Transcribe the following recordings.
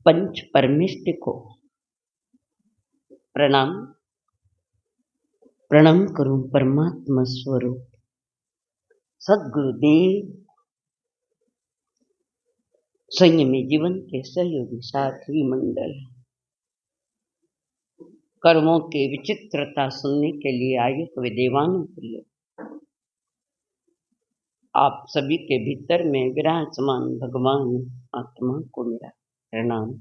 पंच परमेष्टि को प्रणाम प्रणाम करूं। परमात्मा स्वरूप सद्गुरुदेव संयमी जीवन के सहयोगी साथी मंडल, कर्मों की विचित्रता सुनने के लिए आए हुए देवानों प्रिय, आप सभी के भीतर में विराजमान भगवान आत्मा को मेरा प्रणाम।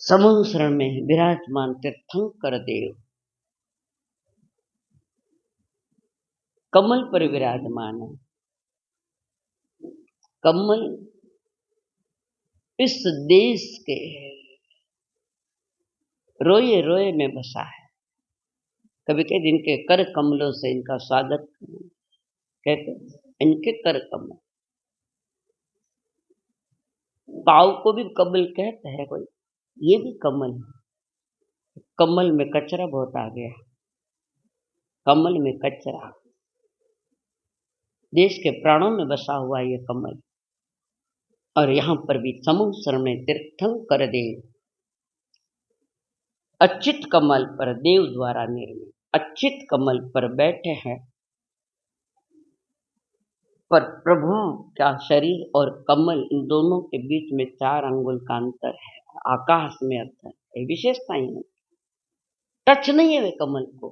समूह शरण में विराजमान तीर्थंकर देव कमल पर विराजमान है। कमल इस देश के रोए रोए में बसा है। कभी कहते इनके कर कमलों से इनका स्वागत कहते, इनके कर कमल। काऊ को भी कमल कहते हैं कोई, ये भी कमल है। कमल में कचरा बहुत आ गया, कमल में कचरा। देश के प्राणों में बसा हुआ ये कमल, और यहां पर भी समूह शरण में तीर्थंकर देव अच्युत कमल पर देव द्वारा निर्मित अच्युत कमल पर बैठे हैं। पर प्रभु का शरीर और कमल, इन दोनों के बीच में 4 अंगुल का अंतर है, आकाश में अंतर है। विशेषता ही नहीं, टच नहीं है वे कमल को,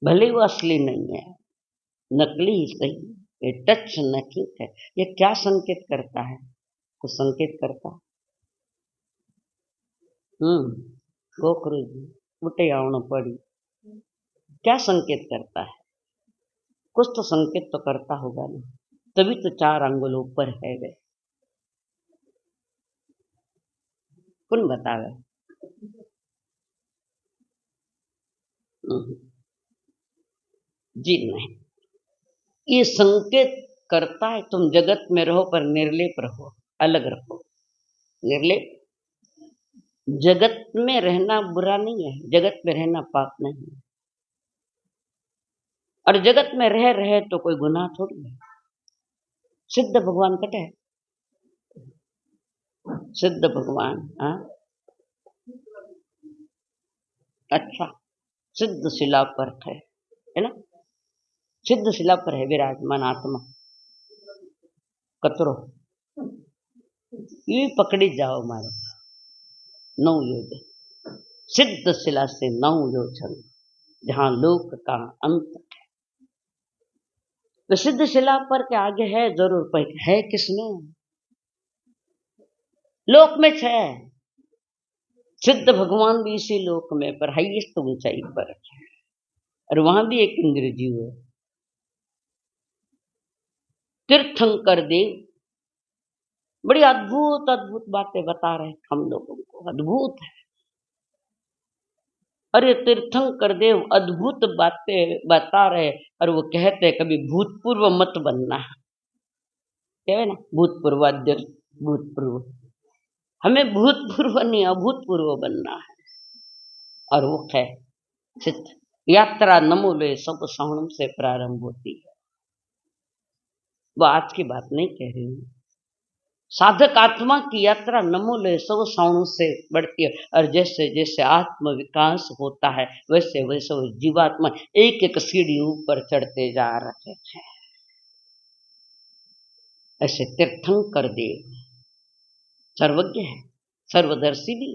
भले वो असली नहीं है, नकली ही सही, ये टच नहीं है। ये क्या संकेत करता है? कुछ संकेत करता गोखरू जी उठे आवण पड़ी, क्या संकेत करता है? कुछ तो संकेत तो करता होगा ना, तभी तो 4 अंगुल ऊपर है वे। कौन बतावे? जी नहीं, ये संकेत करता है तुम जगत में रहो पर निर्लेप रहो, अलग रहो। निर्लेप, जगत में रहना बुरा नहीं है, जगत में रहना पाप नहीं है, और जगत में रह रहे तो कोई गुनाह थोड़ी है। सिद्ध भगवान कटे, सिद्ध भगवान, हाँ अच्छा, सिद्ध शिला पर है ना, सिद्ध शिला पर है विराजमान आत्मा। कतरो ये पकड़ी जाओ मारो, 9 योजन, सिद्ध शिला से 9 योजन, जहां लोक का अंत है। तो सिद्ध शिला पर के आगे है जरूर, पर है किसमें? लोक में है। सिद्ध भगवान भी इसी लोक में पर हाईएस्ट ऊंचाई पर है, और वहां भी एक इंद्रजीव है। तीर्थंकर देव बड़ी अद्भुत अद्भुत बातें बता रहे हम लोगों को, अद्भुत है। अरे तीर्थंकर देव अद्भुत बातें बता रहे, और वो कहते कभी भूतपूर्व मत बनना, कहे ना भूतपूर्व अध्यक्ष, भूतपूर्व, हमें भूतपूर्व नहीं अभूतपूर्व बनना है। और वो है चित्त यात्रा नमोले सब श्रवणम से प्रारंभ होती है। वो आज की बात नहीं कह रही हूं, साधक आत्मा की यात्रा नमोले सब श्रवणों से बढ़ती है, और जैसे जैसे आत्म विकास होता है वैसे वैसे वो जीवात्मा एक एक सीढ़ी ऊपर चढ़ते जा रहे हैं। ऐसे तीर्थंकर देव सर्वज्ञ है, सर्वदर्शी भी,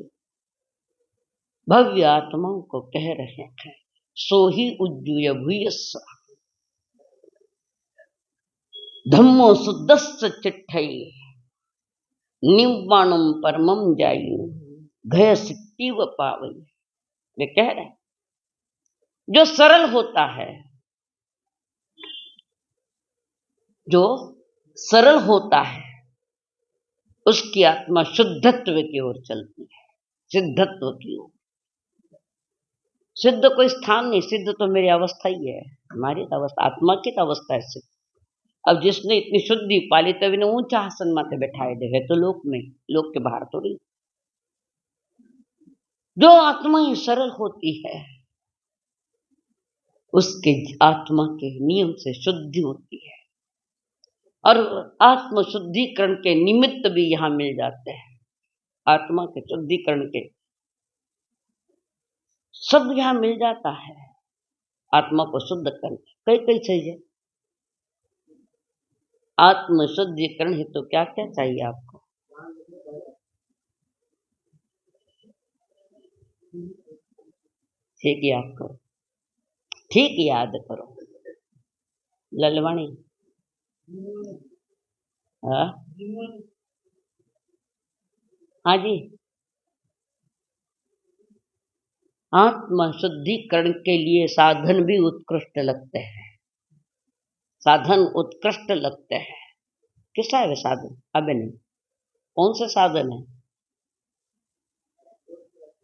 भव्य आत्माओं को कह रहे हैं सो ही उज्जूय भूयस्स धम्मो शुद्धस्स चिट्ठई निवाणम परमम जायु घय सिट्टीव पावई। वे कह रहे हैं जो सरल होता है, जो सरल होता है उसकी आत्मा शुद्धत्व की ओर चलती है, सिद्धत्व की ओर। सिद्ध कोई स्थान नहीं, सिद्ध तो मेरी अवस्था ही है, हमारी अवस्था, आत्मा की अवस्था है सिद्ध। अब जिसने इतनी शुद्धि पाली तभी ने ऊंचा आसन माथे बैठाए दे, तो लोक में, लोक के बाहर तो नहीं। जो आत्मा ही सरल होती है उसके आत्मा के नियम से शुद्धि होती है, और आत्म शुद्धिकरण के निमित्त भी यहाँ मिल जाते हैं। आत्मा के शुद्धिकरण के सब यहाँ मिल जाता है। आत्मा को शुद्ध करना कई कई चाहिए। आत्म शुद्धिकरण है तो क्या क्या चाहिए आपको? ठीक याद करो, ठीक याद करो। ललवाणी हाँ जी, आत्म शुद्धिकरण के लिए साधन भी उत्कृष्ट लगते हैं। साधन उत्कृष्ट लगते हैं। किसका है वे साधन? अब नहीं, कौन से साधन है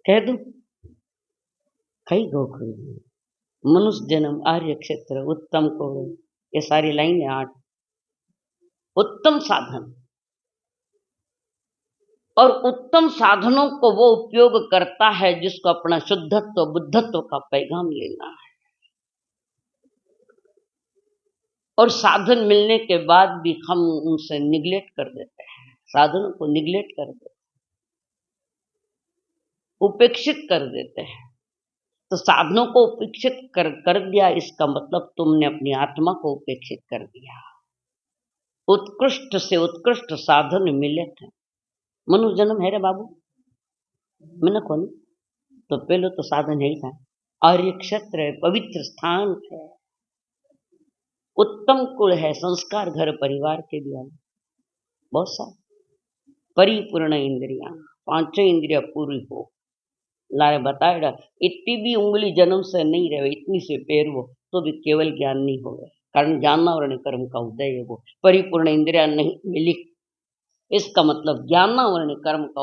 कह दू? कई गोखरी, मनुष्य जन्म, आर्य क्षेत्र, उत्तम को, ये सारी लाइन है 8 उत्तम साधन। और उत्तम साधनों को वो उपयोग करता है जिसको अपना शुद्धत्व बुद्धत्व का पैगाम लेना है। और साधन मिलने के बाद भी हम उनसे निगलेक्ट कर देते हैं, साधनों को निगलेक्ट कर देते हैं, उपेक्षित कर देते हैं। तो साधनों को उपेक्षित कर दिया, इसका मतलब तुमने अपनी आत्मा को उपेक्षित कर दिया। उत्कृष्ट से उत्कृष्ट साधन मिले थे। मनुष्य जन्म है रे बाबू, मैंने कौन तो पहले तो साधन है ही था। आर्य क्षेत्र है, पवित्र स्थान है, उत्तम कुल है, संस्कार घर परिवार के भी बहुत सा परिपूर्ण इंद्रिया, 5 इंद्रिया पूरी हो। लारे बताएगा इतनी भी उंगली जन्म से नहीं रहे, इतनी से पैर वो तो भी केवल ज्ञान नहीं हो गए, कारण जानना और कर्म का उदय है। वो परिपूर्ण इंद्रिया नहीं मिली, इसका मतलब ज्ञानावरण कर्म का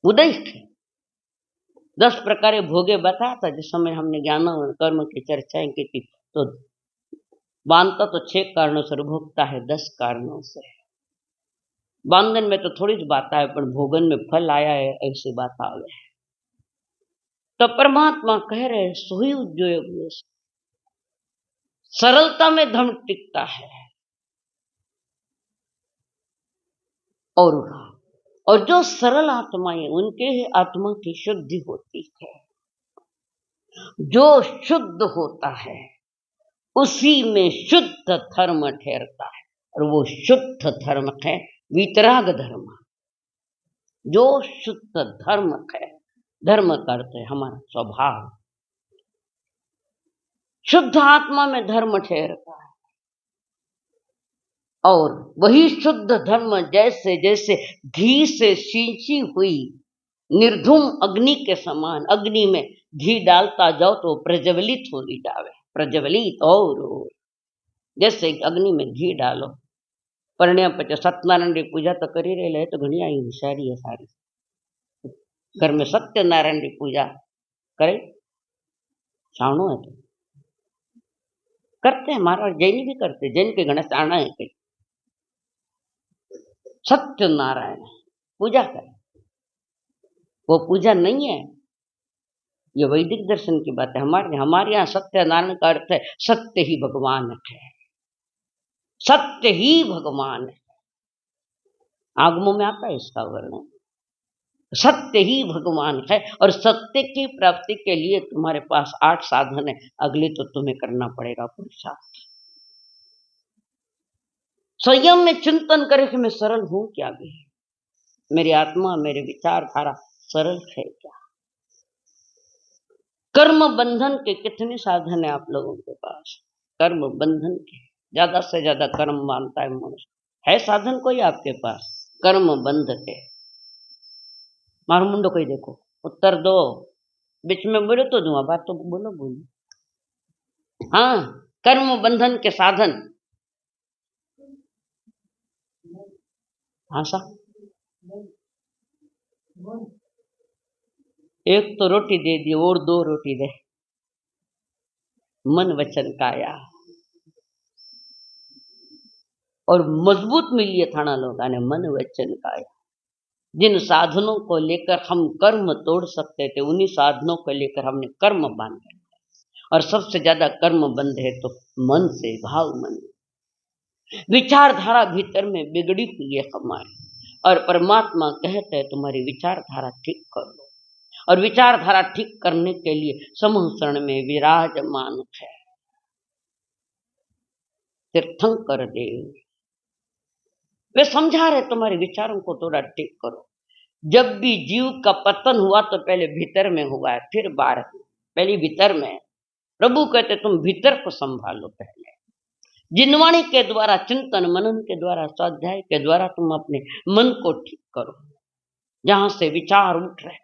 उदय थे। 10 प्रकार भोगे बताया था जिस समय हमने ज्ञानावरण कर्म की चर्चाएं की थी। तो बांधता तो 6 कारणों से, भोगता है 10 कारणों से। बांधन में तो थोड़ी सी बात है, पर भोगन में फल आया है, ऐसी बात आ गई। तो परमात्मा कह रहे सोई उद्योग, सरलता में धर्म टिकता है। और जो सरल आत्माएं, उनके ही आत्मा की शुद्धि होती है। जो शुद्ध होता है उसी में शुद्ध धर्म ठहरता है, और वो शुद्ध धर्म है वितराग धर्म। जो शुद्ध धर्म है, धर्म करते हमारा स्वभाव, शुद्ध आत्मा में धर्म ठहरता है। और वही शुद्ध धर्म जैसे जैसे घी से सींची हुई निर्धूम अग्नि के समान, अग्नि में घी डालता जाओ तो प्रज्वलित होती जावे, प्रज्वलित। और जैसे अग्नि में घी डालो, परण्या पचे सत्यनारायण की पूजा तो करी रहे है, तो घनी आई होशियारी है सारी। घर में सत्यनारायण की पूजा करे, सावणो है तो करते हैं, हमारा जैन भी करते, जैन के गणेश आना है कहीं सत्यनारायण पूजा करें। वो पूजा नहीं है, ये वैदिक दर्शन की बात है। हमारे यहाँ सत्यनारायण का अर्थ है सत्य ही भगवान है, सत्य ही भगवान है। आगमों में आता है इसका वर्णन, सत्य ही भगवान है। और सत्य की प्राप्ति के लिए तुम्हारे पास 8 साधन है, अगले तो तुम्हें करना पड़ेगा पुरुषार्थ। संयम में चिंतन करे कि मैं सरल हूं क्या, भी मेरी आत्मा मेरे विचारधारा सरल है क्या। कर्म बंधन के कितने साधन है आप लोगों के पास? कर्म बंधन के ज्यादा से ज्यादा कर्म मानता है मनुष्य, है साधन कोई आपके पास कर्म बंध के? मारो मुंडो कोई देखो, उत्तर दो, बीच में बोलो तो दूंगा, बात तो बोलो। हाँ, कर्म बंधन के साधन। हाँ सा, एक तो रोटी दे दी और 2 रोटी दे, मन वचन काया। और मजबूत मिलिए थाना लोगों ने मन वचन काया। जिन साधनों को लेकर हम कर्म तोड़ सकते थे, उन्हीं साधनों को लेकर हमने कर्म बांधे। और सबसे ज्यादा कर्म बंध है तो मन से, भाव मन। विचारधारा भीतर में बिगड़ी हुई है हमारी, और परमात्मा कहते हैं तुम्हारी विचारधारा ठीक कर लो। और विचारधारा ठीक करने के लिए समूह शरण में विराजमान है तीर्थंकर देव। वे समझा रहे तुम्हारे विचारों को थोड़ा ठीक करो। जब भी जीव का पतन हुआ तो पहले भीतर में हुआ है, फिर बाहर, पहले भीतर में। प्रभु कहते तुम भीतर को संभालो पहले। जिनवाणी के द्वारा, चिंतन मनन के द्वारा, स्वाध्याय के द्वारा तुम अपने मन को ठीक करो, जहां से विचार उठ रहे।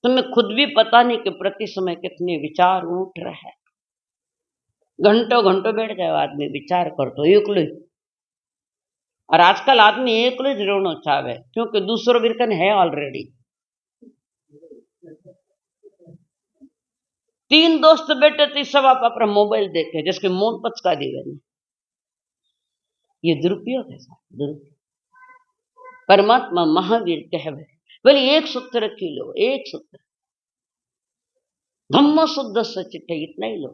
तुम्हें खुद भी पता नहीं कि प्रति समय कितने विचार उठ रहे हैं। घंटों घंटों बैठ जाए आदमी विचार कर तो एकलो ही। और आजकल आदमी एकलो ही रोना चाहे, क्योंकि दूसरो बिरकन है ऑलरेडी। 3 दोस्त बैठे थे, सब आप अपना मोबाइल देखे, जिसके मौन पचका दी गई। ये दुरुपयोग है साहब, दुरुपयोग। परमात्मा महावीर कह बोले एक सूत्र रखी लो, एक सूत्र, धम्म शुद्ध सचित है, इतना ही लो।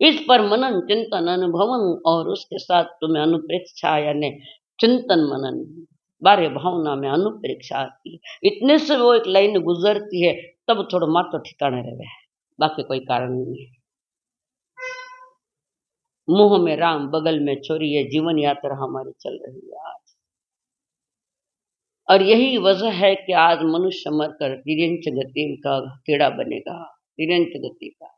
इस पर मनन चिंतन अनुभवन, और उसके साथ तुम्हें अनुप्रेक्षा यानी चिंतन मनन बारे भावना में अनुप्रेक्षा आती है। इतने से वो एक लाइन गुजरती है, तब थोड़ा मात्र ठिकाने रहे, बाकी कोई कारण नहीं है। मुंह में राम बगल में छोरी, है जीवन यात्रा हमारी चल रही है आज। और यही वजह है कि आज मनुष्य मरकर तिरंच गति का कीड़ा बनेगा, तिरंच गति का।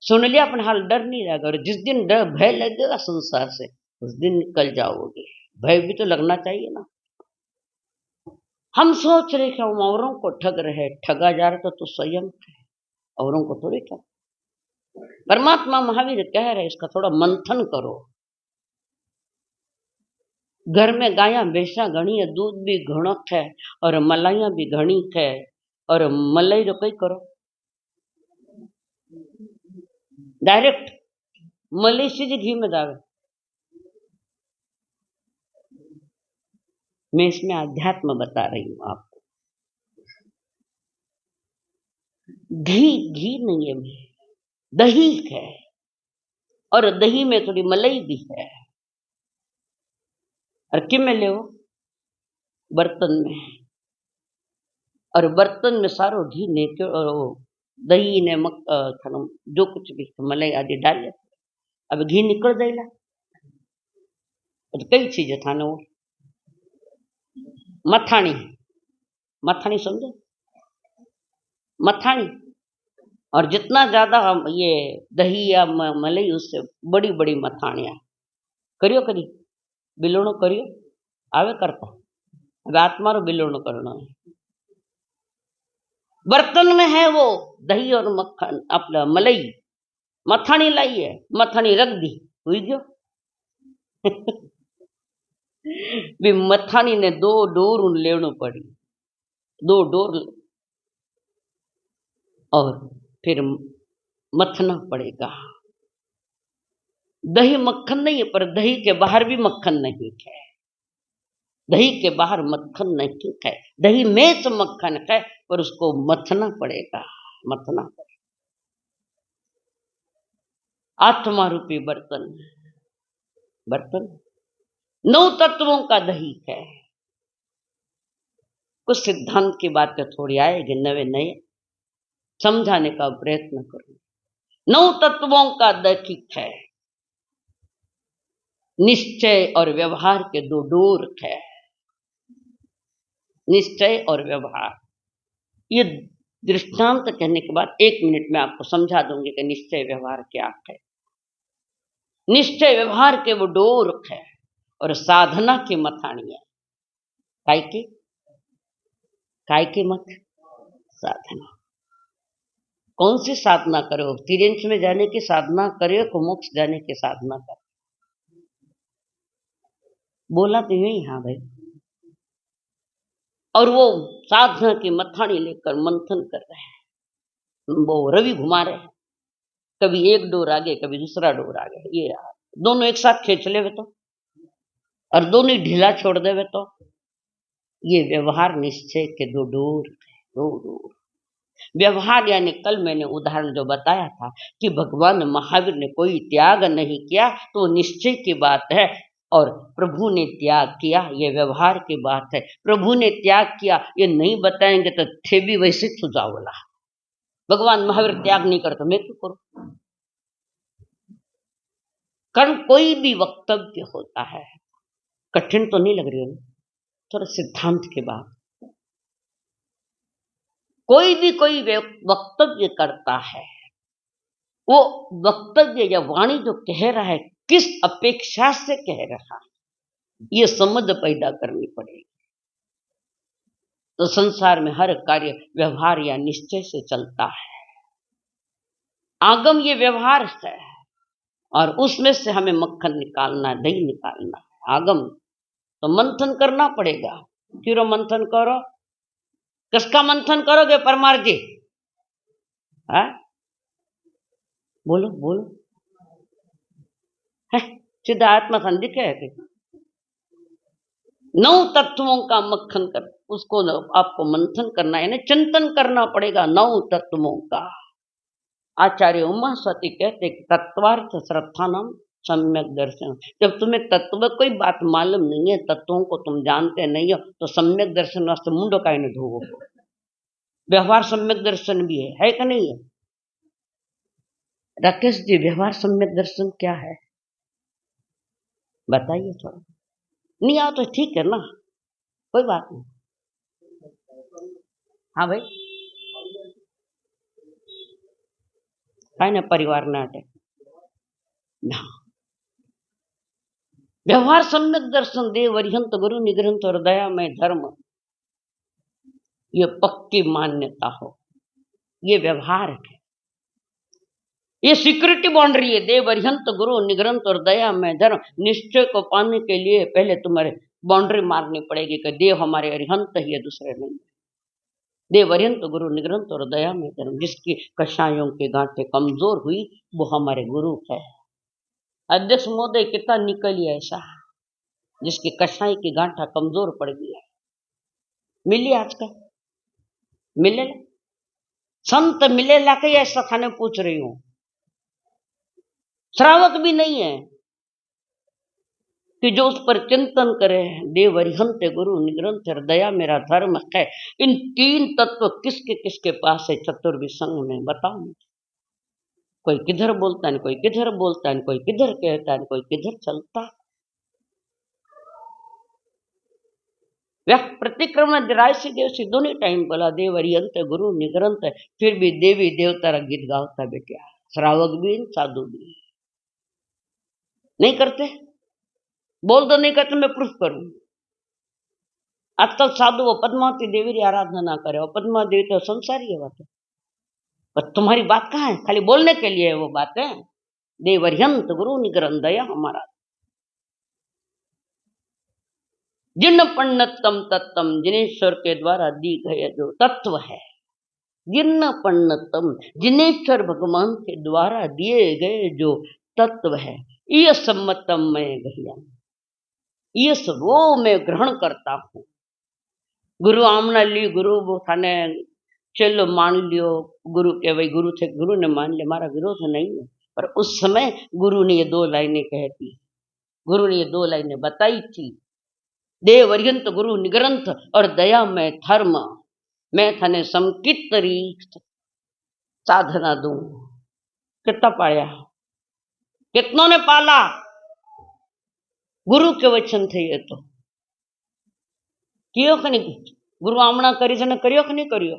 सुन लिया अपन हाल, डर नहीं रहेगा। और जिस दिन डर भय लगेगा संसार से, उस दिन निकल जाओगे। भय भी तो लगना चाहिए ना। हम सोच रहे कि हम औरों को ठग रहे, ठगा जा रहे तो स्वयं औरों को थोड़ी ठग। परमात्मा महावीर कह रहे इसका थोड़ा मंथन करो। घर में गाया भैंसा घनी है, दूध भी घणक है, और मलाइया भी घनी है, और मलाई जो कई करो डायरेक्ट मलाई सीधी घी में जावे। मैं इसमें अध्यात्म बता रही हूं आपको। घी नहीं है, दही है, और दही में थोड़ी मलाई भी है। और किम में ले बर्तन में, और बर्तन में सारो घी ने और दही ने जो कुछ भी मलाई आदि डाल। अब घी निकल जाएगा तो कई चीजें था ना। वो मथाणी, मथाणी समझे, मथाणी। और जितना ज्यादा हम ये दही या मलाई, उससे बड़ी बड़ी मथाणियां करियो। करी बिलोणो करियो आवे करता। अब आत्मा रो बिलोणो करना है। बर्तन में है वो दही और मक्खन, अपना मलाई। मथाणी लाई है, मथाणी रख दी, हुई गयो। भी मथाणी ने 2 डोर लेवनो पड़ी, 2 डोर, और फिर मथना पड़ेगा। दही मक्खन नहीं है, पर दही के बाहर भी मक्खन नहीं है। दही के बाहर मक्खन नहीं है, दही में तो मक्खन है, पर उसको मथना पड़ेगा, मथना पड़ेगा। आत्मा रूपी बर्तन, बर्तन 9 तत्वों का दही है। कुछ सिद्धांत की बातें थोड़ी आएगी, नए नए समझाने का प्रयत्न करूं। 9 तत्वों का दही है। निश्चय और व्यवहार के 2 डोर है। निश्चय और व्यवहार, ये दृष्टांत कहने के बाद 1 मिनट में आपको समझा दूंगी कि निश्चय व्यवहार क्या है। निश्चय व्यवहार के वो डोर है, और साधना की मथाणी है। काय की मत साधना। कौन सी साधना करो? तिरंच में जाने की साधना करे को मोक्ष जाने की साधना करो? बोला तो यही, हाँ भाई। और वो साधना की मथाणी लेकर मंथन कर रहे हैं, वो रवि घुमा रहे हैं। कभी एक डोर आगे, कभी दूसरा डोर आगे, ये दोनों एक साथ खींच ले तो, और दोनों ढीला छोड़ देवे तो। ये व्यवहार निश्चय के 2 डोर, 2 डोर। व्यवहार यानी कल मैंने उदाहरण जो बताया था कि भगवान महावीर ने कोई त्याग नहीं किया तो निश्चय की बात है, और प्रभु ने त्याग किया ये व्यवहार की बात है। प्रभु ने त्याग किया ये नहीं बताएंगे तो थे भी वैसे सुझावला। भगवान महावीर त्याग नहीं करते, मैं क्यों करूं? कारण कोई भी वक्तव्य होता है, कठिन तो नहीं लग रही है, थोड़ा सिद्धांत के बाद कोई वक्तव्य करता है, वो वक्तव्य या वाणी जो कह रहा है किस अपेक्षा से कह रहा है, ये समझ पैदा करनी पड़ेगी। तो संसार में हर कार्य व्यवहार या निश्चय से चलता है। आगम ये व्यवहार है और उसमें से हमें मक्खन निकालना, दही निकालना है। आगम तो मंथन करना पड़ेगा। क्यों मंथन करो? किसका मंथन करोगे परमार जी? है? बोलो बोलो। है सीधा आत्मा संदिग्ध है कि 9 तत्वों का मक्खन कर, उसको आपको मंथन करना है, चिंतन करना पड़ेगा 9 तत्वों का। आचार्य उमा सती कहते तत्वार्थ श्रद्धानम सम्यक दर्शन। जब तुम्हें तत्व कोई बात मालूम नहीं है, तत्वों को तुम जानते नहीं हो, तो सम्यक दर्शन वास्ते मुंडो का नहीं धोवो। व्यवहार सम्यक दर्शन भी है कि नहीं है? राकेश जी, व्यवहार सम्यक दर्शन क्या है बताइए थोड़ा। नहीं आओ तो ठीक है ना, कोई बात नहीं। हाँ भाई, है ना, परिवार नाटक ना। व्यवहार सम्यक दर्शन देव अरिहंत गुरु निगृहंत और दया में धर्म, ये पक्की मान्यता हो, ये व्यवहार है, ये सिक्योरिटी बाउंड्री है। देव अरिहंत गुरु निगृहंत और दया में धर्म। निश्चय को पाने के लिए पहले तुम्हारे बाउंड्री मारनी पड़ेगी कि देव हमारे अरिहंत ही है, दूसरे नहीं। देव अरिहंत गुरु निगृहंत और दया में धर्म। जिसकी कषायों की गांठें कमजोर हुई वो हमारे गुरु है। अध्यक्ष महोदय कितना निकली ऐसा, जिसकी कषाई की गांठा कमजोर पड़ गई है। मिली आज का मिले संत मिले लाके ऐसा थाने पूछ रही हूं। श्रावक भी नहीं है कि जो उस पर चिंतन करे। देव अरिहंत गुरु निगृहंत और दया मेरा धर्म है। इन 3 तत्व किसके किसके पास है चतुर्विसंग में? बताओ मुझे। कोई किधर बोलता है, कोई किधर बोलता है, कोई किधर कहता है, कोई किधर चलता। प्रतिक्रमण रायसी देवसी दोनों टाइम बोला देव अरिहंत गुरु निगृहंत, फिर भी देवी देवता गीत गाता बेटा। श्रावक भी साधु भी नहीं करते। बोल दो नहीं करते, मैं प्रूफ करूं। आजकल साधु वो पद्मावती देवी की आराधना ना करे, और पद्मावती देवी तो संसारी है बात। पर तुम्हारी बात कहाँ है? खाली बोलने के लिए है वो बातें। देव अरिहंत गुरु निगृहंत दया हमारा। जिन पण्णतम तत्तम, जिनेश्वर के द्वारा दी गए जो तत्व है। जिन पण्णतम, जिनेश्वर भगवान के द्वारा दिए गए जो तत्व है। ये सम्मतम मैं गहिया, ये वो मैं ग्रहण करता हूं। गुरु आमना ली, गुरु वो थाने चलो मान लियो, गुरु के भाई गुरु थे, गुरु ने मान लिया, हमारा विरोध नहीं है। पर उस समय गुरु ने ये 2 लाइनें कहती, गुरु ने ये 2 लाइनें बताई थी। देव अरिहंत गुरु निगृहंत और दया में धर्म, मैं थाने समकित रीत साधना दूं। कितना पाया, कितनों ने पाला? गुरु के वचन थे ये तो। कियो कि नहीं? गुरु आमना करी से करियो कि नहीं करियो?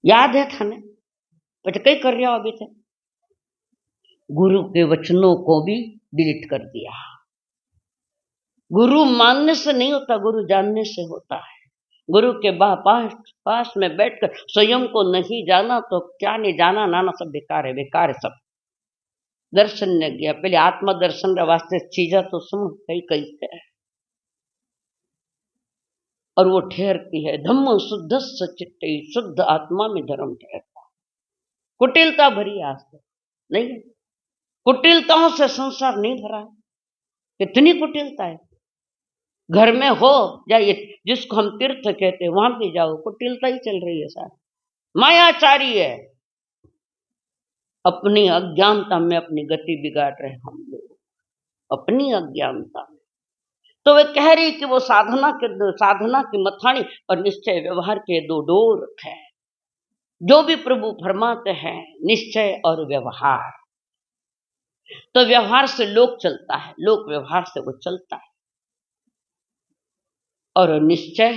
याद है थाने? पर कई कर रहा अभी तक। गुरु के वचनों को भी डिलीट कर दिया। गुरु मानने से नहीं होता, गुरु जानने से होता है। गुरु के पास में बैठकर स्वयं को नहीं जाना तो क्या नहीं जाना, नाना सब बेकार है, बेकार है सब। दर्शन ने गया पहले आत्मा दर्शन वास्ते चीजा तो सुन कई कई है, और वो ठहरती है। धम्म शुद्ध चित्ते, शुद्ध आत्मा में धर्म ठहरता। कुटिलता भरी आस्था नहीं है, कुटिलताओं से संसार नहीं भरा है। कितनी कुटिलता है। घर में हो जाइए, जिसको हम तीर्थ कहते हैं वहां भी जाओ, कुटिलता ही चल रही है साथ। मायाचारी है, अपनी अज्ञानता में अपनी गति बिगाड़ रहे हम लोग, अपनी अज्ञानता में। तो वे कह रही कि वो साधना की मथानी और निश्चय व्यवहार के दो डोर है। जो भी प्रभु फरमाते हैं निश्चय और व्यवहार, तो व्यवहार से लोक चलता है, लोक व्यवहार से वो चलता है। और निश्चय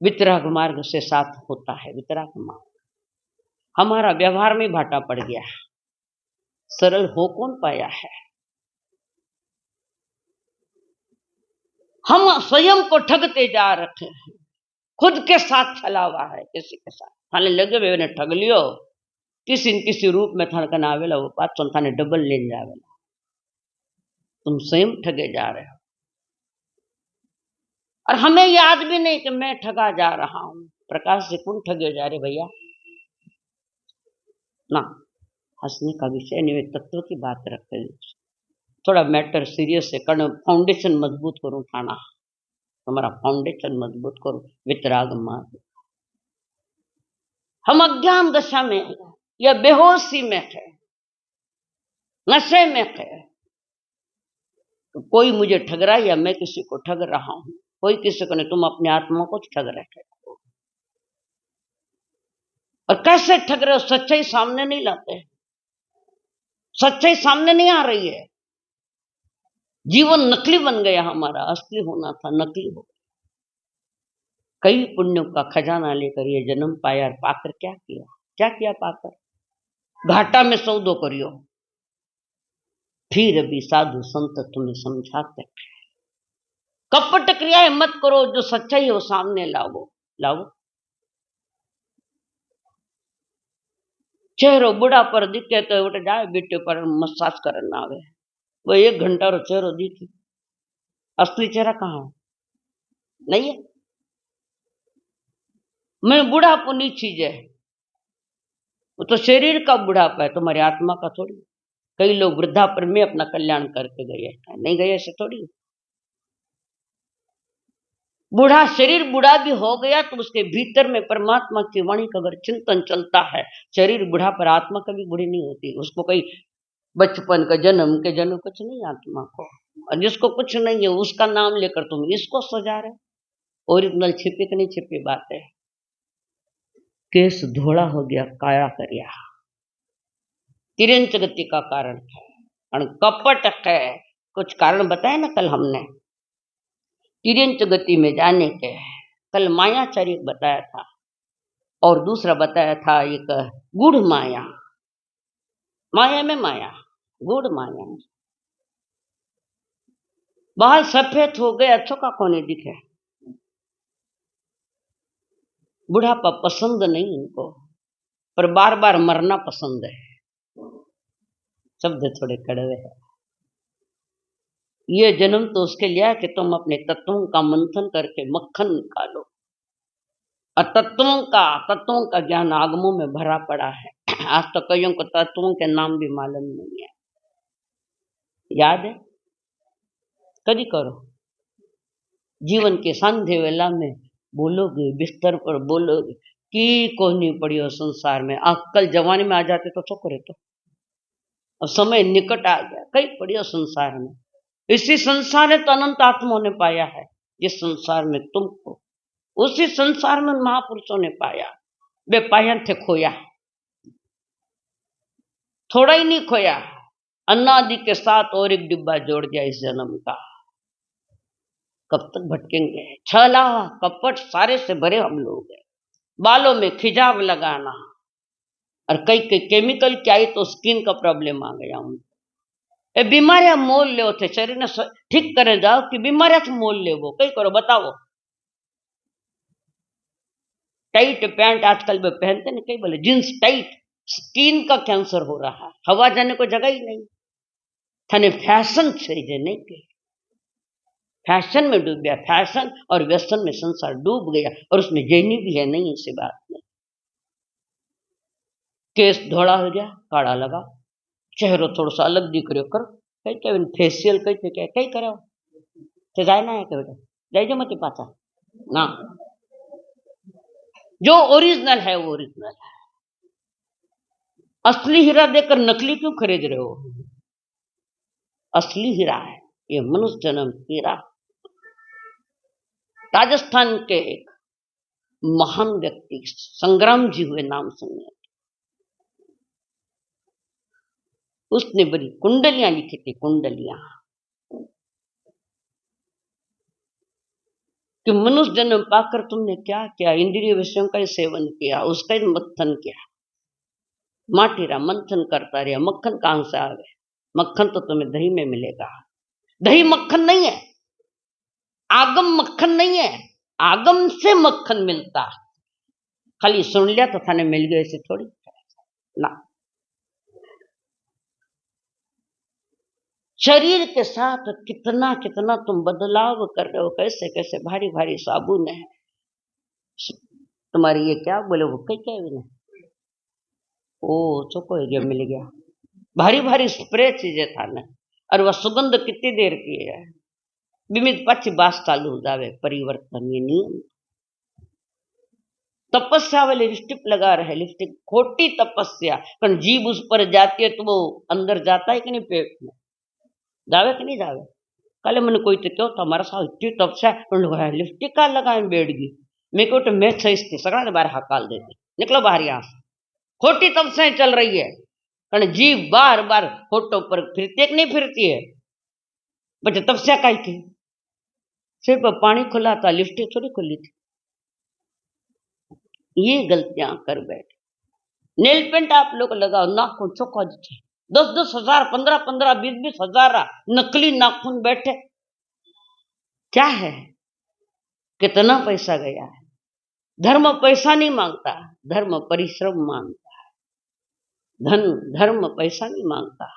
वितराग मार्ग से साथ होता है। वितराग मार्ग हमारा व्यवहार में भाटा पड़ गया, सरल हो कौन पाया है। हम स्वयं को ठगते जा रहे हैं, खुद के साथ छला हुआ है, किसी के साथ थाने लगे हुए ने ठग लियो, किसी न किसी रूप में थाने कना आवेला वो पाछो थाने डबल लेन जावेला, तुम स्वयं ठगे जा रहे हो। और हमें याद भी नहीं कि मैं ठगा जा रहा हूं। प्रकाश से कौन ठगे जा रहे भैया ना, हंसने का विषय नहीं, तत्व की बात रखते, थोड़ा मैटर सीरियस है, कारण फाउंडेशन मजबूत करूं थाना, हमारा फाउंडेशन मजबूत करो। वितराग मार्ग हम अज्ञान दशा में है या बेहोशी में है, नशे में है, तो कोई मुझे ठग रहा है या मैं किसी को ठग रहा हूं, कोई किसी को नहीं, तुम अपने आत्मा को ठग रहे हो। और कैसे ठग रहे हो, सच्चाई सामने नहीं लाते, सच्चाई सामने नहीं आ रही है, जीवन नकली बन गया हमारा, असली होना था नकली हो। कई पुण्यों का खजाना लेकर ये जन्म पाया और पाकर क्या किया, क्या किया पाकर, घाटा में सौदो करियो, फिर भी साधु संत तुम्हें समझाते, कपट क्रियाएं मत करो, जो सच्चाई है वो सामने लाओ लाओ। चेहरो बुढ़ा पर दिखे तो उठ जाए, बेटे पर मसाज करना आवे, वो 1 घंटा रो चेहरो दिखी, असली चेहरा कहाँ है, नहीं है। मैं बुढ़ापो नहीं चीज है, वो तो शरीर का बुढ़ापा है, तुम्हारी आत्मा का थोड़ी। कई लोग वृद्धापन में अपना कल्याण करके गए, नहीं गए ऐसे थोड़ी। बूढ़ा शरीर बूढ़ा भी हो गया तो उसके भीतर में परमात्मा की वाणी का अगर चिंतन चलता है, शरीर बूढ़ा पर आत्मा कभी बूढ़ी नहीं होती। उसको कोई बचपन का जन्म के जन्म कुछ नहीं आत्मा को, और जिसको कुछ नहीं है उसका नाम लेकर तुम इसको सजा रहे। ओरिजिनल छिपी कि नहीं छिपी बात है। केस धोड़ा हो गया काया करिया, तिरंच गति का कारण है और कपट है। कुछ कारण बताए ना कल हमने तिरंच गति में जाने के, कल मायाचारी बताया था और दूसरा बताया था एक गूढ़ माया, माया में माया, गूढ़ माया। बाल सफेद हो गए, अच्छों का कोने दिखे, बुढ़ापा पसंद नहीं इनको, पर बार बार मरना पसंद है। शब्द थोड़े कड़वे हैं। ये जन्म तो उसके लिए कि तुम अपने तत्वों का मंथन करके मक्खन निकालो, और तत्वों का ज्ञान आगमों में भरा पड़ा है। आज तो कईयों को तत्वों के नाम भी मालूम नहीं है। याद है कभी करो, जीवन के संध्या वेला में बोलोगे, बिस्तर पर बोलोगे कि कोई नहीं पड़ी संसार में। कल जवानी में आ जाते तो छोकरे तो, अब समय निकट आ गया, कई पड़ी संसार में। इसी संसार ने तो अनंत आत्माओं ने पाया है, जिस संसार में तुमको, उसी संसार में महापुरुषों ने पाया। वे पाया थे खोया, थोड़ा ही नहीं खोया, अन्नादि के साथ और एक डिब्बा जोड़ दिया इस जन्म का। कब तक भटकेंगे, छला कपट सारे से भरे हम लोग हैं। बालों में खिजाव लगाना, और कई कई केमिकल क्या आई तो स्किन का प्रॉब्लम आ गया उनको। ए बीमारियां मोल ले थे, शरीर ने ठीक करे जाओ कि बीमारियां से मोल ले, वो कई करो बताओ। टाइट पैंट आजकल वे पहनते नहीं, कई बोले जींस टाइट, स्किन का कैंसर हो रहा है, हवा जाने को जगह ही नहीं। थाने फैशन चाहिए नहीं के, फैशन में डूब गया, फैशन और व्यसन में संसार डूब गया, और उसमें जैनी भी है नहीं इसी बात में। केस धोड़ा हो गया, काड़ा लगा, चेहरो थोड़ा सा अलग दिख रहे कर, कई क्या फेशियल कई क्या कई करो तो जाए ना है के बेटा, जाइए मत पाचा ना, जो ओरिजिनल है वो ओरिजिनल है। असली हीरा देकर नकली क्यों खरीद रहे हो? असली हीरा है ये मनुष्य जन्म हीरा। राजस्थान के एक महान व्यक्ति संग्राम जी हुए, नाम सुने, उसने बड़ी कुंडलियां लिखी थी, कुंडलियां, कि मनुष्य जन्म पाकर तुमने क्या किया? इंद्रिय विषयों का ही सेवन किया, उसका ही मंथन किया, माटीरा मंथन करता रहा, मक्खन कहां से आ गए? मक्खन तो तुम्हें दही में मिलेगा। दही मक्खन नहीं है, आगम मक्खन नहीं है, आगम से मक्खन मिलता। खाली सुन लिया तो थाने मिल गए ऐसे थोड़ी ना। शरीर के साथ कितना कितना तुम बदलाव कर रहे हो, कैसे कैसे भारी भारी साबुन है तुम्हारी, ये क्या बोले वो कई क्या भी नहीं, ओ चोको एरिया मिल गया, भारी भारी स्प्रे चीजें था ना, और वह सुगंध कितनी देर की है, विमित पाची बास चालू हो जावे, परिवर्तन ये नियम। तपस्या वाले लिपस्टिक लगा रहे, लिपस्टिक खोटी तपस्या, पर जीभ उस पर जाती है तो वो अंदर जाता है कि नहीं, पेट में जावे कि नहीं जावे? कल मैंने कोई तो क्यों था हमारा साल इतनी तपस्या, लिपस्टिक का लगाए बैठगी, मैं को तो मैं सही थी सगड़ा ने बाहर हकाल देती, निकलो बाहर यहाँ से, खोटी तपस्याएं चल रही है, कारण जीव बार बार होठों पर फिरती है कि नहीं फिरती है? बच्चे तपस्या का थी, सिर्फ पानी खुला था, लिपस्टिक थोड़ी खुली थी। ये गलतियां कर बैठे। नेल पेंट आप लोग लगाओ, नाखून चौका जी 10,000 15,000 20,000 नकली नाखून बैठे, क्या है? कितना पैसा गया है? धर्म पैसा नहीं मांगता, धर्म परिश्रम मांगता है। धर्म पैसा नहीं मांगता,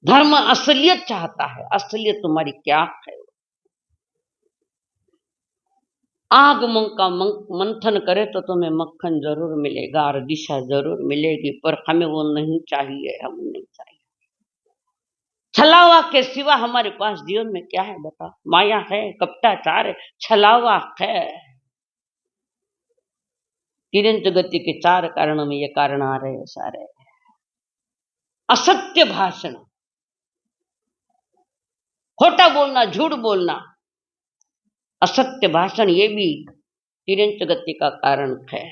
धर्म असलियत चाहता है। असलियत तुम्हारी क्या है? आग का मंथन करे तो तुम्हें मक्खन जरूर मिलेगा और दिशा जरूर मिलेगी, पर हमें वो नहीं चाहिए, हम नहीं चाहिए। छलावा के सिवा हमारे पास जीवन में क्या है बता? माया है, कपटाचार है, छलावा है। तिरंत गति के 4 कारणों में ये कारण आ रहे सारे। असत्य भाषण, खोटा बोलना, झूठ बोलना, असत्य भाषण, ये भी तिरंत गति का कारण है।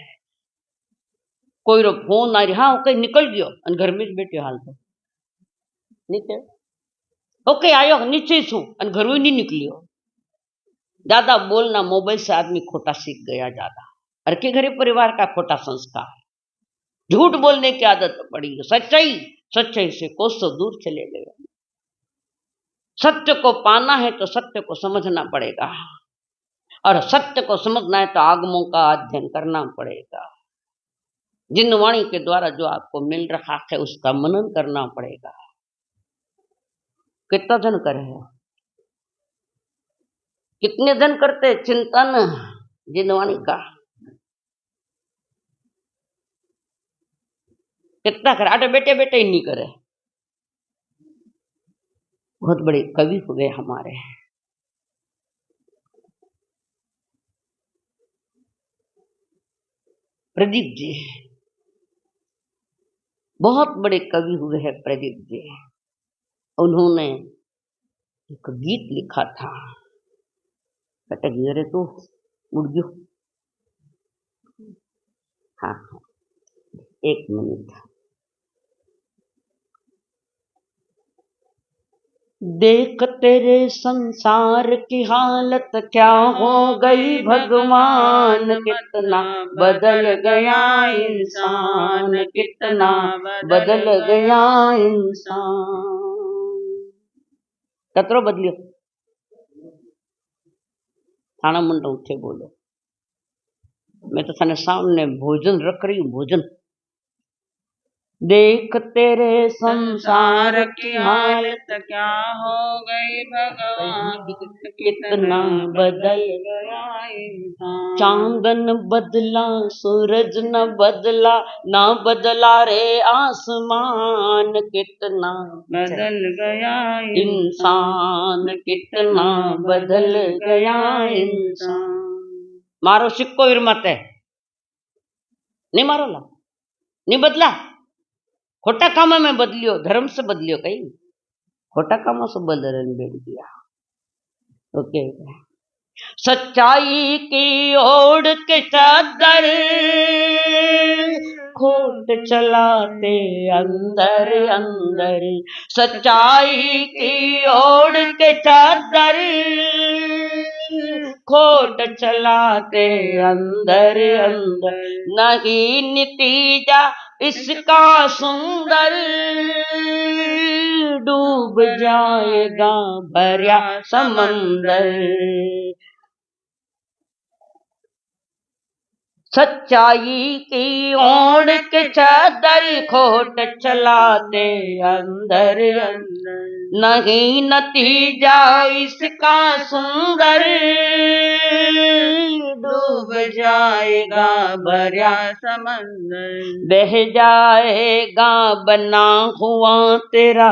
कोई रो फोन आ रही, हाँ ओके निकल गयो और घर में बैठे हाल तो नीचे, ओके आयो नीचे छू और घर नहीं निकलियो। ज्यादा बोलना, मोबाइल से आदमी खोटा सीख गया ज्यादा, और के घरे परिवार का खोटा संस्कार, झूठ बोलने की आदत पड़ी। सच्चाई, सच्चाई से कोसों दूर चले गए। सत्य को पाना है तो सत्य को समझना पड़ेगा, और सत्य को समझना है तो आगमों का अध्ययन करना पड़ेगा। जिन वाणी के द्वारा जो आपको मिल रहा है उसका मनन करना पड़ेगा। कितना जन करे है, कितने जन करते चिंतन जिन वाणी का, कितना करे? आटे बेटे बेटे ही नहीं करे। बहुत बड़े कवि हुए हमारे, प्रदीप जी, बहुत बड़े कवि हुए हैं प्रदीप जी। उन्होंने एक गीत लिखा था, रे तो उड़ गयो, हाँ हाँ 1 मिनट। देख तेरे संसार की हालत क्या हो गई भगवान, कितना बदल गया इंसान, कितना बदल गया इंसान। कतरो बदलियो, थाना मुंडा उठे बोलो, मैं तो थाने सामने भोजन रख रही हूँ, भोजन। देख तेरे संसार की हालत क्या हो गई भगवान, कितना बदल गया इंसान। चांदन बदला सूरज न बदला, ना बदला रे आसमान, कितना बदल गया इंसान, कितना बदल गया इंसान। मारो सिक्को फिर मत है नहीं मारो ला नहीं बदला खोटा काम में बदलियो धर्म से बदलियो कहीं खोटा काम से बदल बैठ गया ओके सच्चाई की ओढ़ के चादर खोट चलाते अंदर अंदर सच्चाई की ओढ़ के चादर खोट चलाते अंदर अंदर नहीं नतीजा इसका सुंदर डूब जाएगा भरा समंदर सच्चाई की ओढ़ के चादर खोट चलाते अंदर अंदर नहीं नतीजा इसका सुंदर डूब जाएगा भरा समंदर बह जाएगा बना हुआ तेरा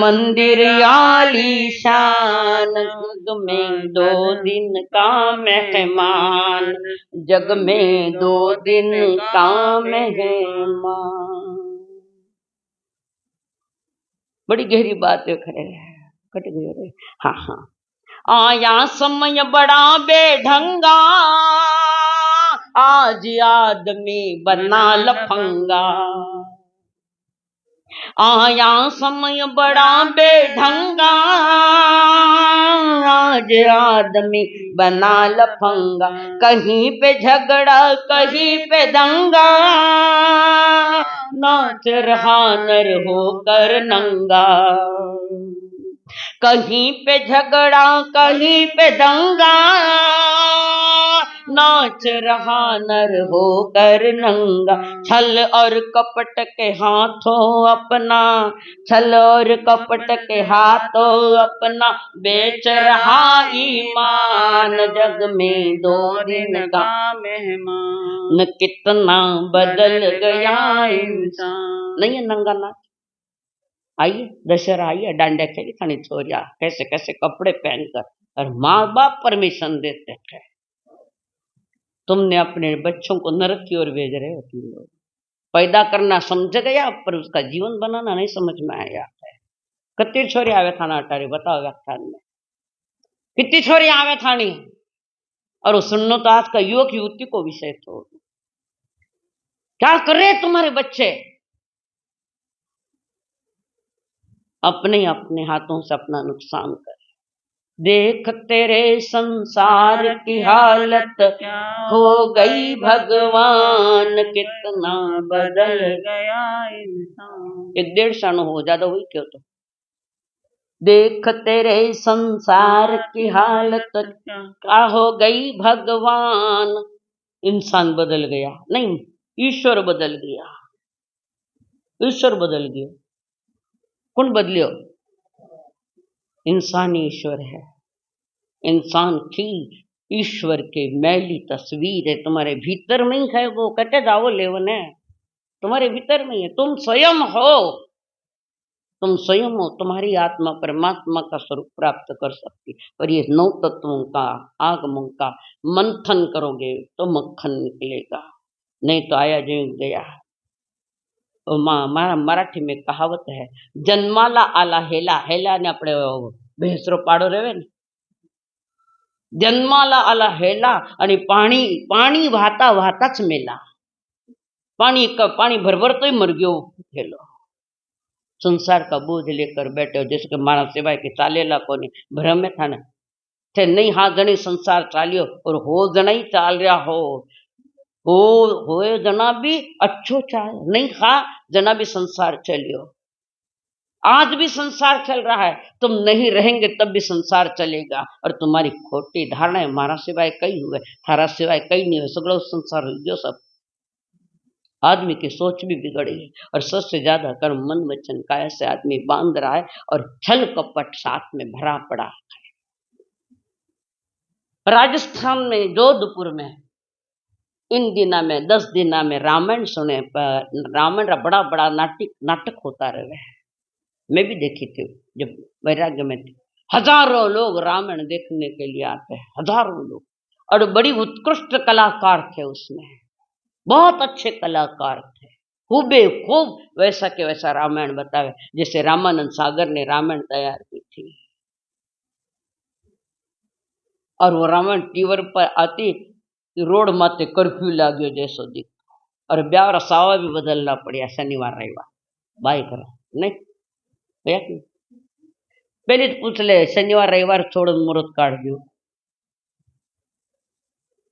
मंदिर आलीशान जग में 2 दिन का मेहमान जग में 2 दिन का मेहमान बड़ी गहरी बात है खड़े कट गए हाँ हाँ आया समय बड़ा बेढंगा आज आदमी बना लफंगा आया समय बड़ा बेढंगा आज आदमी बना लफंगा कहीं पे झगड़ा कहीं पे दंगा नाच रहा नर होकर नंगा कहीं पे झगड़ा कहीं पे दंगा नाच रहा नर होकर नंगा छल और कपट के हाथों अपना छल और कपट के हाथों अपना बेच रहा ईमान जग में 2 दिन का मेहमान कितना बदल गया इंसान नहीं है नंगा नाच आइए दशहरा आइए डांडिया खेली खानी छोरिया कैसे कैसे कपड़े पहनकर और माँ बाप परमिशन देते थे तुमने अपने बच्चों को नरक की ओर भेज रहे हो तुम लोग पैदा करना समझ गया पर उसका जीवन बनाना नहीं समझ में आया है कितनी छोरी आवे थाना अटारी बताओ व्याख्यान में कितनी छोरी आवे थानी और सुननो तो आज का युवक युवती को विषय तो क्या कर रहे तुम्हारे बच्चे अपने अपने हाथों से अपना नुकसान कर देख तेरे संसार की हालत हो गई भगवान कितना बदल गया इंसान 1-1.5 साल हो ज्यादा हुई क्यों तो देख तेरे संसार की हालत क्या हो गई भगवान इंसान बदल गया नहीं ईश्वर बदल गया ईश्वर बदल गया कौन बदलियो इंसान ईश्वर है इंसान की ईश्वर के मैली तस्वीर है तुम्हारे भीतर में ही है वो कटे जाओ लेवन है तुम्हारे भीतर में ही है तुम स्वयं हो तुम्हारी आत्मा परमात्मा का स्वरूप प्राप्त कर सकती और ये 9 तत्वों का आगमन का मंथन करोगे तो मक्खन निकलेगा नहीं तो आया जो गया मराठी में कहावत है जन्माला आला हेला हेला ने अपने भेसरो पाड़ो रहे ने जन्माला आला हेला आणि पाणी पाणी वाहता वाहताच मेला पानी भरभर तो ही मर गयो हेलो संसार का बोझ लेकर बैठे हो जैसे कि मारा सिवाय के चालेला कोनी भ्रम में था ना थे नहीं हाँ जनी संसार चालियो और हो जना ही चाल रहा हो जना भी अच्छो चाल नहीं हाँ जना भी संसार चलियो आज भी संसार चल रहा है तुम नहीं रहेंगे तब भी संसार चलेगा और तुम्हारी खोटी धारणा है मारा सिवाय कई हुए थारा सिवाय कई नहीं हुए सगड़ा संसार जो सब आदमी की सोच भी बिगड़ी है और सबसे ज्यादा कर्म मन वचन काया से आदमी बांध रहा है और छल कपट साथ में भरा पड़ा है राजस्थान में जोधपुर में इन दिना में 10 दिना में रामायण सुने पर रामायण का बड़ा बड़ा नाटक होता रहे मैं भी देखी थी जब वैराग्य में थी हजारों लोग रामायण देखने के लिए आते हैं हजारों लोग और बड़ी उत्कृष्ट कलाकार थे उसमें, बहुत अच्छे कलाकार थे, खूब वैसा के वैसा रामायण बतावे जैसे रामानंद सागर ने रामायण तैयार की थी। और वो रामायण टीवर पर आती रोड माते कर्फ्यू लाग्यो जैसो दिख, और ब्याह सावा भी बदलना पड़ा शनिवार रविवार भाई करा नहीं भैया की पहले तो पूछ ले शनिवार रविवार छोड़ मुहूर्त काट दो।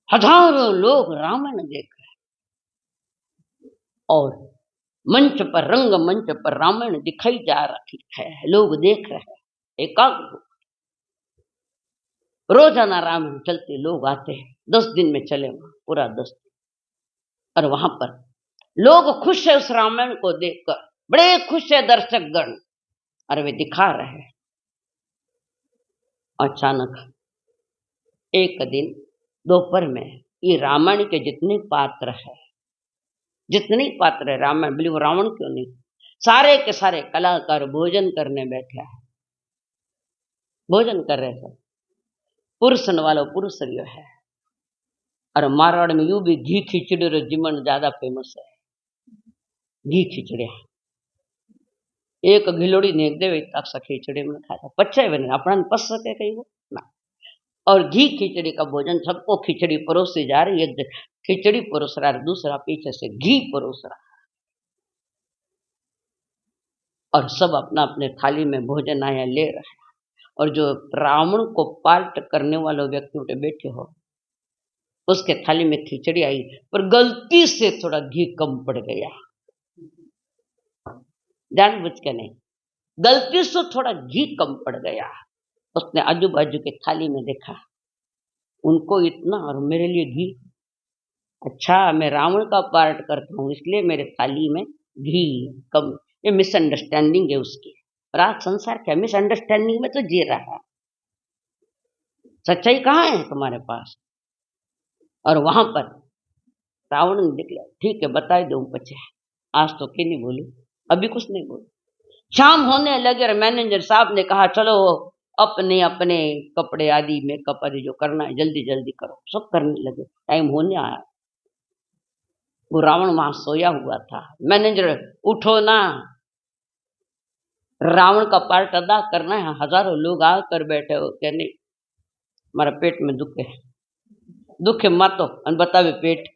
हजारों लोग रामायण देख रहे और मंच पर रंग मंच पर रामायण दिखाई जा रही है, लोग देख रहे हैं एकाग्र। रोजाना रामायण चलते लोग आते हैं, 10 दिन में चले वहां पूरा 10 दिन, और वहां पर लोग खुश है उस रामायण को देखकर, बड़े खुश है दर्शक गण, और वे दिखा रहे हैं। अचानक एक दिन दोपहर में ये रामायण के जितने पात्र है रामायण, बोले वो रावण क्यों नहीं, सारे के सारे कलाकार भोजन करने बैठे हैं, भोजन कर रहे थे। पुरुषन वालों पुरुष रियो है, और मारवाड़ में यूं भी घी खिचड़ी और जिमन ज्यादा फेमस है, घी खिचड़िया एक घिलोड़ी ने देवे सा खिचड़ी में खाता पच्चे बने अपना पस सके कहीं वो ना। और घी खिचड़ी का भोजन, सबको खिचड़ी परोसी जा रही, एक खिचड़ी परोस रहा, दूसरा पीछे से घी परोस रहा, और सब अपना अपने थाली में भोजन आया ले रहे हैं। और जो रावण को पाल्ट करने वाले व्यक्ति उठे बैठे हो, उसके थाली में खिचड़ी आई, पर गलती से थोड़ा घी कम पड़ गया, जानबूझ के नहीं, गलती से थोड़ा घी कम पड़ गया। उसने आजू बाजू के थाली में देखा, उनको इतना और मेरे लिए घी, अच्छा मैं रावण का पार्ट करता हूँ इसलिए मेरे थाली में घी कम। ये मिसअंडरस्टैंडिंग है उसकी, और आज संसार क्या मिसअंडरस्टैंडिंग में तो जी रहा है, सच्चाई कहाँ है तुम्हारे पास। और वहां पर रावण ने निकला, ठीक है बताई दो पचे, आज तो क्यों नहीं बोली, अभी कुछ नहीं बोली। शाम होने लगे और मैनेजर साहब ने कहा चलो अपने अपने कपड़े आदि मेकअप आदि जो करना है जल्दी जल्दी करो, सब करने लगे, टाइम होने आया। वो रावण वहां सोया हुआ था, मैनेजर उठो ना, रावण का पार्ट अदा करना है। हजारों लोग आकर बैठे हो, क्या नहीं हमारा पेट में दुख है, दुख है मातो अन बतावे पेट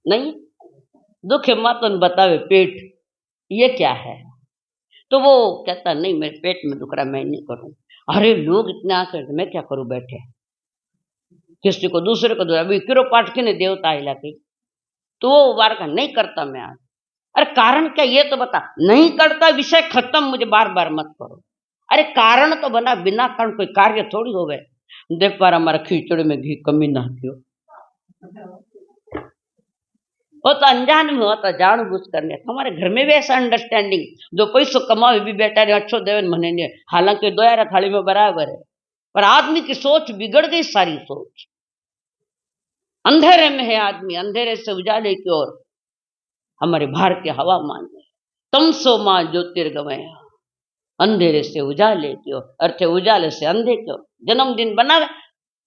नहीं, दुख है मातो अन बतावे पेट, ये क्या है। तो वो कहता नहीं मेरे पेट में दुख रहा, मैं नहीं करूं। अरे लोग इतने आकर मैं क्या करूं बैठे, किसी को दूसरे को अभी किरो पाठ के ने देवता इलाके, तो वो बार का नहीं करता मैं आज। अरे कारण क्या ये तो बता, नहीं करता विषय खत्म, मुझे बार बार मत करो। अरे कारण तो बना, बिना कारण कोई कार्य थोड़ी हो गए। देख पा रहा हमारा खिचड़ी में घी कमी ना क्यों, वो तो अनजान में होता, जान बूझ करने। हमारे घर में भी ऐसा अंडरस्टैंडिंग, जो पैसों कमावे भी बेटा ने अच्छो देवन मने नहीं, हालांकि दोयारा थाली में बराबर है, पर आदमी की सोच बिगड़ गई, सारी सोच अंधेरे में है आदमी, अंधेरे से उजाले की ओर। हमारे भारतीय हवा मान है तमसो मां ज्योतिर्गमय, अंधेरे से उजाले की ओर, अर्थे उजाले से अंधे की ओर। जन्मदिन बनावे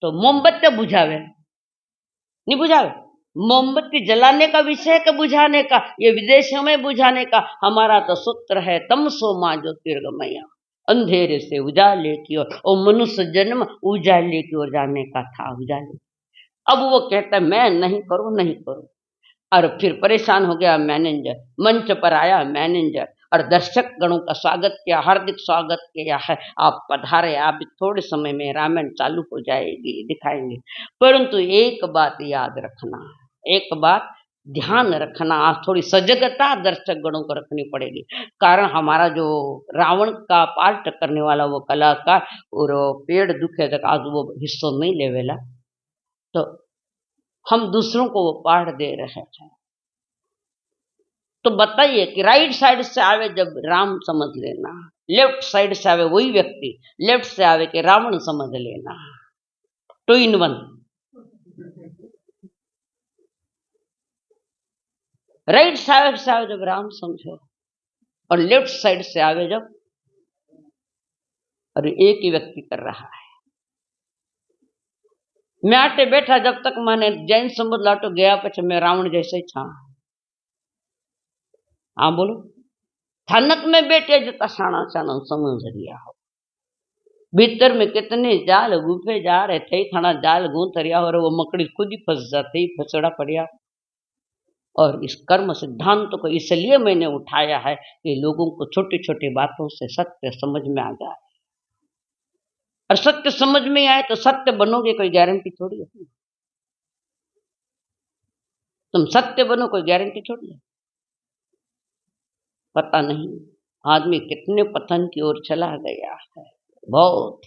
तो मोमबत्ती बुझावे, नहीं बुझावे, मोमबत्ती जलाने का विषय का बुझाने का, ये विदेशों में बुझाने का। हमारा तो सूत्र है तमसो मां ज्योतिर्गमय, अंधेरे से उजाले की ओर। और मनुष्य जन्म उजाले की ओर जाने का था, उजाले। अब वो कहता है मैं नहीं करूं नहीं करूं, और फिर परेशान हो गया मैनेजर। मंच पर आया मैनेजर और दर्शक गणों का स्वागत किया, हार्दिक स्वागत किया है, आप पधारे, आप थोड़े समय में रामायण चालू हो जाएगी, दिखाएंगे। परंतु एक बात याद रखना, एक बात ध्यान रखना, आज थोड़ी सजगता दर्शक गणों को रखनी पड़ेगी। कारण हमारा जो रावण का पार्ट करने वाला वो कलाकार और पेड़ दुखे तक आज वो हिस्सों नहीं लेवेला, तो हम दूसरों को वो पाठ दे रहे हैं। तो बताइए कि राइट साइड से आवे जब राम समझ लेना, लेफ्ट साइड से आवे वही व्यक्ति लेफ्ट से आवे कि रावण समझ लेना, 2 in 1। राइट साइड से आवे जब राम समझो, और लेफ्ट साइड से आवे जब, और एक ही व्यक्ति कर रहा है। मैं आटे बैठा जब तक मैंने जैन संबंध लाटो गया पीछे मैं रावण जैसे ही छा। हाँ बोलो, थानक में बैठे जता शाणा शाणा समझ रिया हो, भीतर में कितने जाल गुफे जा रहे थे, थाना जाल गूंथ रिया और वो मकड़ी खुद ही फंस जाती, फसड़ा पड़िया। और इस कर्म सिद्धांत को इसलिए मैंने उठाया है कि लोगों को छोटी छोटी बातों से सत्य समझ में आ जाए, और सत्य समझ में आए तो सत्य बनोगे कोई गारंटी थोड़ी है। तुम सत्य बनो कोई गारंटी थोड़ी है। पता नहीं आदमी कितने पतन की ओर चला गया है। बहुत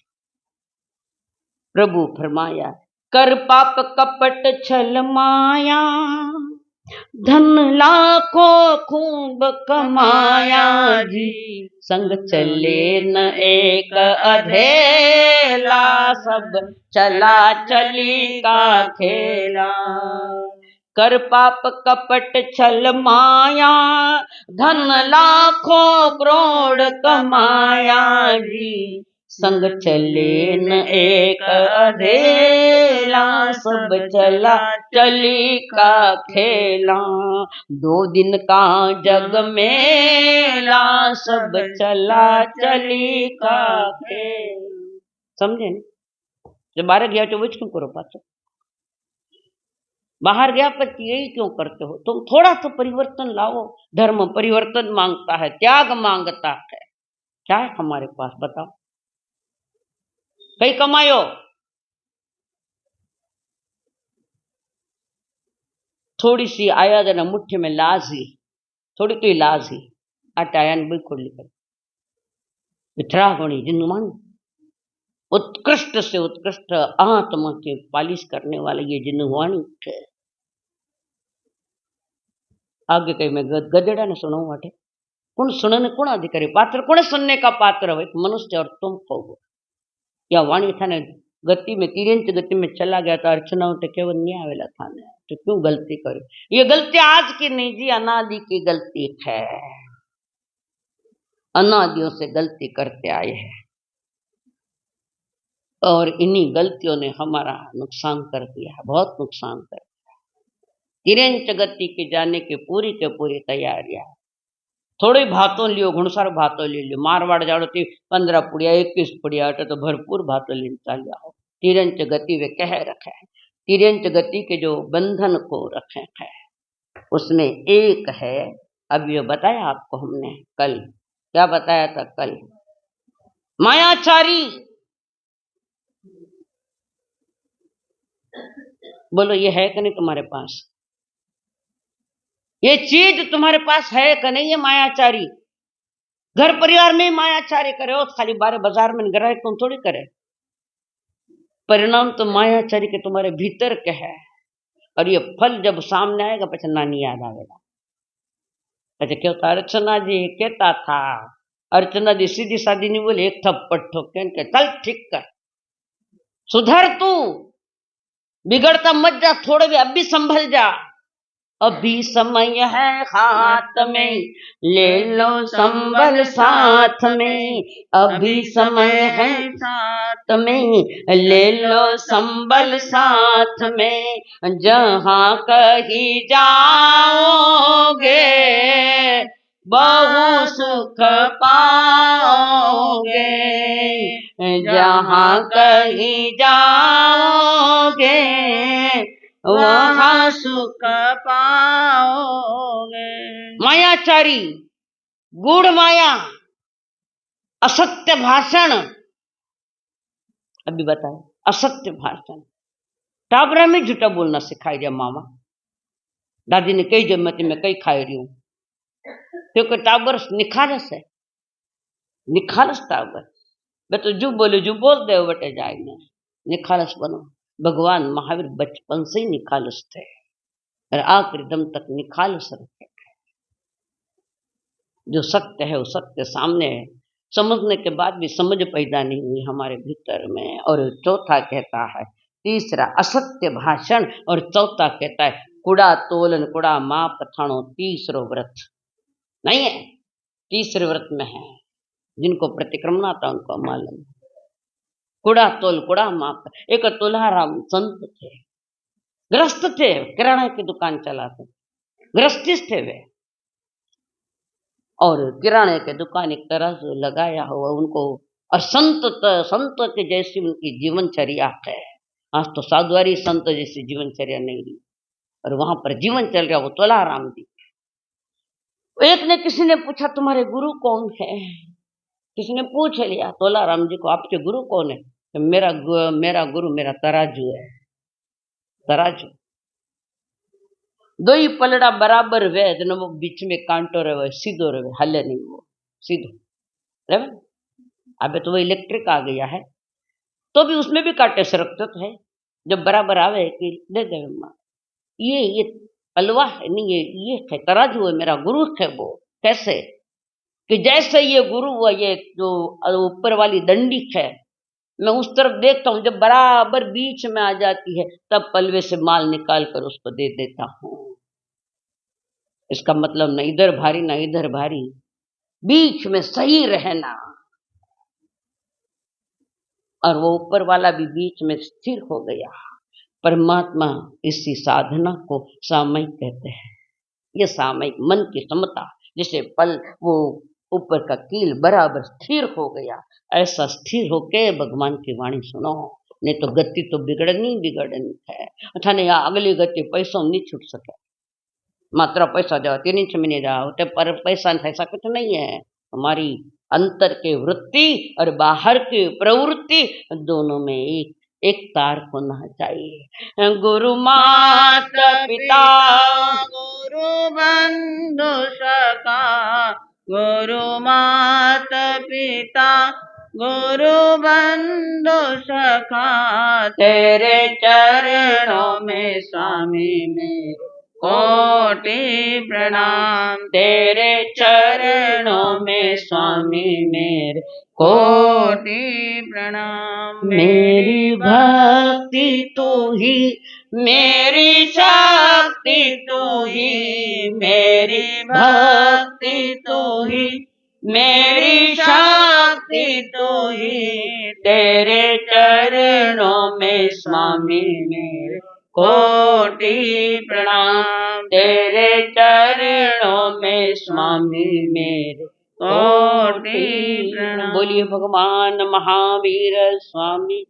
प्रभु फरमाया, कर पाप कपट छल माया, धन लाखों खूब कमाया जी, संग चले न एक अधेला, सब चला चली का खेला। कर पाप कपट छल माया, धन लाखों करोड़ कमाया जी, संग चले न एक अधेला, सब चला चली का खेला। 2 दिन का जग मेला, सब चला चली का खेला। समझे न? जब बाहर गया तो वो क्यों करो पाचो? बाहर गया पर यही क्यों करते हो? तुम थोड़ा तो परिवर्तन लाओ। धर्म परिवर्तन मांगता है, त्याग मांगता है। क्या है हमारे पास बताओ? कहीं कमायो थोड़ी सी आया जना मुट्ठी में लाज ही, थोड़ी तो लाज ही आटाया बिल्कुल निकल विथरा गुणी जिन्नुमान उत्कृष्ट से उत्कृष्ट आत्मा के पालिश करने वाले ये जिन्नुवाणी है। आगे कहीं मैं गदेड़ा ने सुनाऊं वाटे कौन सुनने कौन अधिकारी पात्र कौन सुनने का पात्र हो? मनुष्य और तुम हो। या वाणी था ने गति में तिरंच गति में चला गया था, अर्चना उठे केवल नहीं आवेला था ने, तो क्यों गलती करी? ये गलती आज की नहीं जी, अनादि की गलती है। अनादियों से गलती करते आए हैं और इन्हीं गलतियों ने हमारा नुकसान कर दिया है, बहुत नुकसान कर दिया। तिरंच गति के जाने की पूरी तैयारियां। थोड़ी भातों लियो, घुणसार भातों ले लियो। मारवाड़ जाड़ो थी 15 पुड़िया 21 पुड़िया अटे तो भरपूर भातों लेने चालिया हो। तिरंच गति वे कह रखे है, तिरंच गति के जो बंधन को रखे है उसमें एक है। अब ये बताया आपको हमने कल, क्या बताया था कल? मायाचारी। बोलो ये है कि नहीं तुम्हारे पास? ये चीज तुम्हारे पास है कि नहीं? ये मायाचारी घर परिवार में मायाचारी करे हो, खाली बारे बाजार में ग्राहक तुम थोड़ी करे। परिणाम तो मायाचारी के तुम्हारे भीतर के है, और ये फल जब सामने आएगा पीछे नानी याद आएगा। अच्छा क्या होता? अर्चना जी कहता था, अर्चना जी सीधी सादी नहीं बोले, एक थप्पड़ ठोक के चल ठीक कर, सुधर तू, बिगड़ता मत जा, थोड़े भी अभी संभल जा, अभी समय है हाथ में, ले लो संभल साथ में, अभी समय है साथ में, ले लो संभल साथ में, जहां कहीं जाओगे बहु सुख पाओगे, जहां कहीं जाओगे वहां सुख पाओगे। मायाचारी, गूढ़ माया, असत्य भाषण। अभी बताए असत्य भाषण। टाबरा में झूठा बोलना सिखाई दिया मामा। दादी ने कई जन्मती में कई खाई रही हूं, क्योंकि टाबर निखालस है, निखालस टाबर। मैं तो जू बोले जू बोल दे बटे जाएंगे, निखालस बनो। भगवान महावीर बचपन से ही निखालस थे और आखिरी दम तक निखालस रखे। जो सत्य है वो सत्य सामने है, समझने के बाद भी समझ पैदा नहीं हुई हमारे भीतर में। और चौथा कहता है, तीसरा असत्य भाषण, और चौथा कहता है कुड़ा तोलन कुड़ा माप थाणो, तीसरो व्रत नहीं है। तीसरे व्रत में है, जिनको प्रतिक्रमण आता उनको मालूम। कूड़ा तोल कूड़ा माप। एक तुलाराम संत थे, ग्रस्त थे, किराना की दुकान चलाते, गृहस्थिस्थ थे वे। और किराने के दुकान एक तराजू लगाया हुआ उनको, और संत के जैसी उनकी जीवनचर्या है। आज तो साधुवारी संत जैसी जीवनचर्या नहीं रही, और वहां पर जीवन चल रहा वो तुलाराम जी। एक ने किसी ने पूछा तुम्हारे गुरु कौन है? किसी ने पूछ लिया तुलाराम जी को, आपके गुरु कौन है? तो मेरा गुरु मेरा तराजू है। तराजू दो ही पलड़ा बराबर वे जन वो बीच में कांटो रहे, सीधो रहे, हले नहीं, वो सीधो रहे। अबे तो वो इलेक्ट्रिक आ गया है, तो भी उसमें भी कांटे सरकते तो है। जब बराबर आवे कि दे दे माँ, ये अलवा है नहीं, ये है तराजू है, मेरा गुरु है वो। कैसे कि जैसे ये गुरु हुआ, ये जो ऊपर वाली डंडी है, मैं उस तरफ देखता हूँ, जब बराबर बीच में आ जाती है तब पलवे से माल निकाल कर उसको दे देता हूँ। इसका मतलब न इधर भारी न इधर भारी, बीच में सही रहना। और वो ऊपर वाला भी बीच में स्थिर हो गया। परमात्मा इसी साधना को सामयिक कहते हैं। ये सामयिक मन की समता, जिसे पल वो ऊपर का कील बराबर स्थिर हो गया, ऐसा स्थिर होके भगवान की वाणी सुनो। नहीं तो गति तो बिगड़नी है। अच्छा नहीं, अगली गति पैसों नहीं छूट सके, मात्र पैसा जाओ 3 महीने जाओ तो पर पैसा ऐसा कुछ नहीं है। हमारी अंतर के वृत्ति और बाहर की प्रवृत्ति दोनों में एक तार होना चाहिए। गुरु माता पिता गुरु बंधु सखा, गुरु माता पिता गुरु बंधु सखा, तेरे चरणों में स्वामी मेरे कोटि प्रणाम, तेरे चरणों में स्वामी मेरे कोटि प्रणाम। मेरी भक्ति तू ही, मेरी शक्ति तू ही, मेरी भक्ति तू ही, मेरी शक्ति तू ही, तेरे चरणों में स्वामी मेरे कोटि प्रणाम, तेरे चरणों में स्वामी मेरे कोटि प्रणाम। बोलिए भगवान महावीर स्वामी